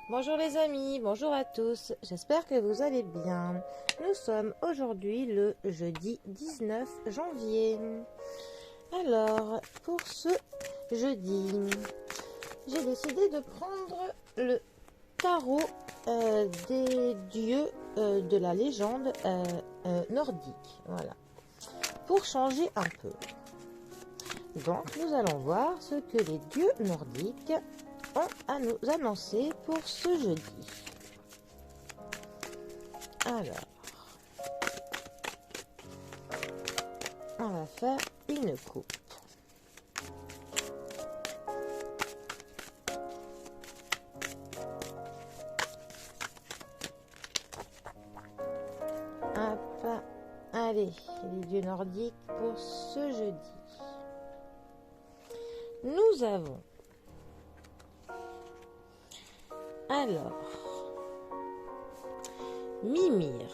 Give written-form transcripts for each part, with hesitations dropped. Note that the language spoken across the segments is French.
Bonjour les amis, bonjour à tous, j'espère que vous allez bien. Nous sommes aujourd'hui le jeudi 19 janvier. Alors, pour ce jeudi, j'ai décidé de prendre le tarot des dieux de la légende nordique. Voilà, pour changer un peu. Donc, nous allons voir ce que les dieux nordiques ont à nous annoncer pour ce jeudi. Alors, on va faire une coupe. Hop, allez, les dieux nordiques pour ce jeudi. Nous avons alors Mimir.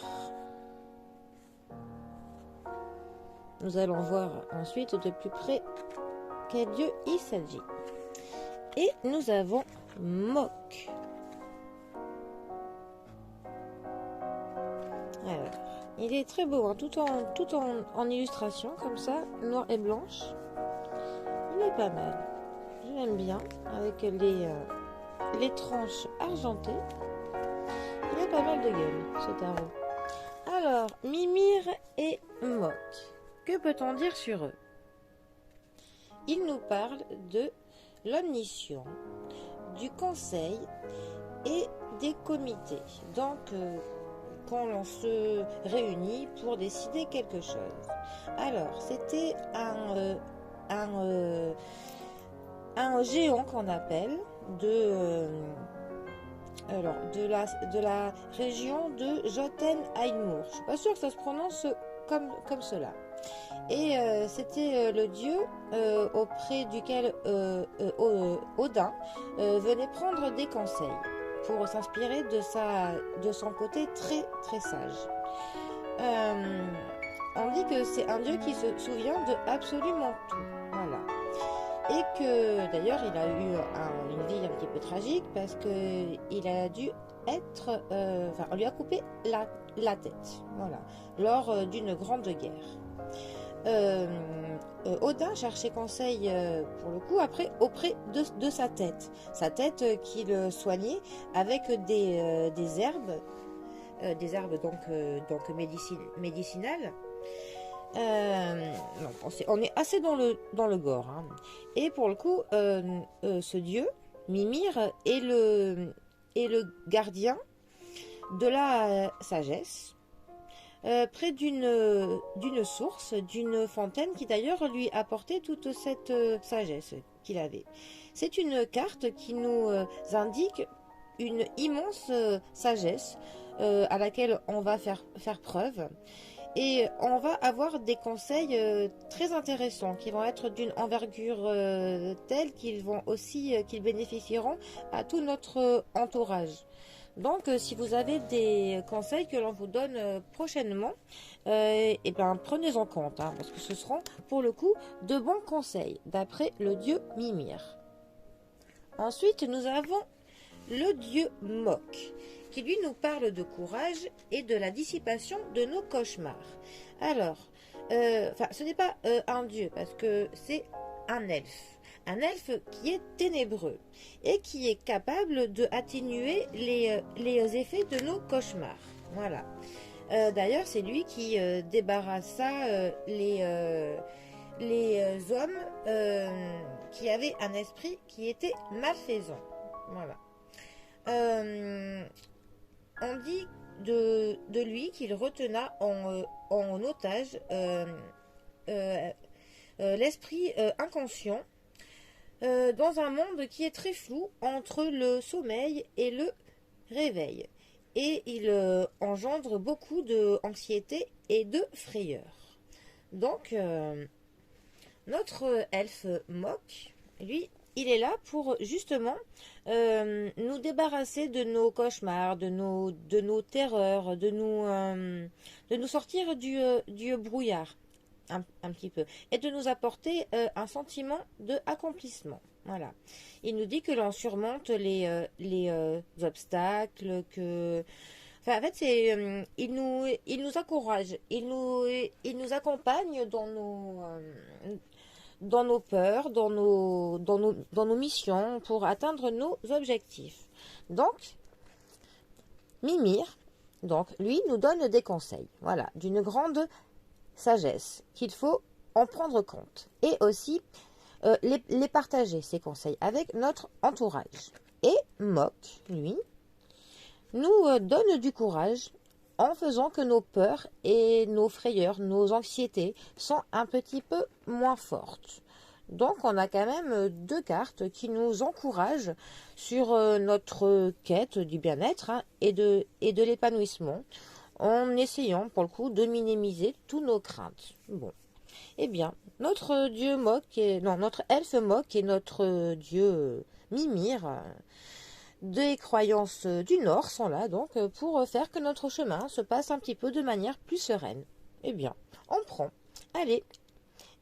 Nous allons voir ensuite de plus près quel dieu il s'agit. Et nous avons Mok. Alors, il est très beau, hein, tout en illustration, comme ça, noir et blanche. Il est pas mal. Je l'aime bien, avec les tranches argentées. Il a pas mal de gueule, ce tarot. Alors, Mimir et Mok. Que peut-on dire sur eux? Ils nous parlent de l'omniscient, du conseil et des comités. Donc, quand l'on se réunit pour décider quelque chose. Alors, c'était un géant qu'on appelle de la région de Jotunheimur. Je suis pas sûre que ça se prononce comme cela. Et c'était le dieu auprès duquel Odin venait prendre des conseils pour s'inspirer de son côté très très sage. On dit que c'est un dieu qui se souvient de absolument tout. Voilà. Et que d'ailleurs il a eu une vie un petit peu tragique parce qu'il a dû être, on lui a coupé la tête, voilà, lors d'une grande guerre. Odin cherchait conseil pour le coup auprès de sa tête qu'il soignait avec des herbes donc médicinales. On est assez dans le gore, hein. Et pour le coup, ce dieu Mimir est le gardien de la sagesse, près d'une source, d'une fontaine qui d'ailleurs lui apportait toute cette sagesse qu'il avait. C'est une carte qui nous indique une immense sagesse à laquelle on va faire preuve. Et on va avoir des conseils très intéressants qui vont être d'une envergure telle qu'ils bénéficieront à tout notre entourage. Donc, si vous avez des conseils que l'on vous donne prochainement, prenez en compte, hein, parce que ce seront pour le coup de bons conseils, d'après le dieu Mimir. Ensuite, nous avons le dieu Mok, qui lui nous parle de courage et de la dissipation de nos cauchemars. Alors, ce n'est pas un dieu, parce que c'est un elfe qui est ténébreux et qui est capable de atténuer les effets de nos cauchemars. Voilà. D'ailleurs, c'est lui qui débarrassa les hommes qui avaient un esprit qui était malfaisant. Voilà. On dit de lui qu'il retena en otage l'esprit inconscient dans un monde qui est très flou entre le sommeil et le réveil. Et il engendre beaucoup d'anxiété et de frayeur. Donc, notre elfe Mok, lui, il est là pour justement nous débarrasser de nos cauchemars, de nos terreurs, de nous sortir du brouillard un petit peu, et de nous apporter un sentiment de accomplissement. Voilà. Il nous dit que l'on surmonte les obstacles, que... Enfin, en fait, il nous encourage, il nous accompagne dans nos peurs, dans nos missions pour atteindre nos objectifs. Donc, Mimir, donc, lui, nous donne des conseils, voilà, d'une grande sagesse qu'il faut en prendre compte et aussi les partager, ces conseils, avec notre entourage. Et Mok, lui, nous donne du courage en faisant que nos peurs et nos frayeurs, nos anxiétés sont un petit peu moins fortes. Donc on a quand même deux cartes qui nous encouragent sur notre quête du bien-être et de l'épanouissement en essayant pour le coup de minimiser tous nos craintes. Bon, eh bien, notre dieu Mok, non, notre elfe Mok et notre dieu Mimir des croyances du Nord sont là donc pour faire que notre chemin se passe un petit peu de manière plus sereine. Eh bien, on prend. Allez,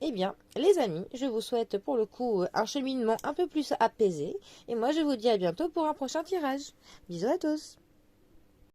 eh bien, les amis, je vous souhaite pour le coup un cheminement un peu plus apaisé. Et moi, je vous dis à bientôt pour un prochain tirage. Bisous à tous.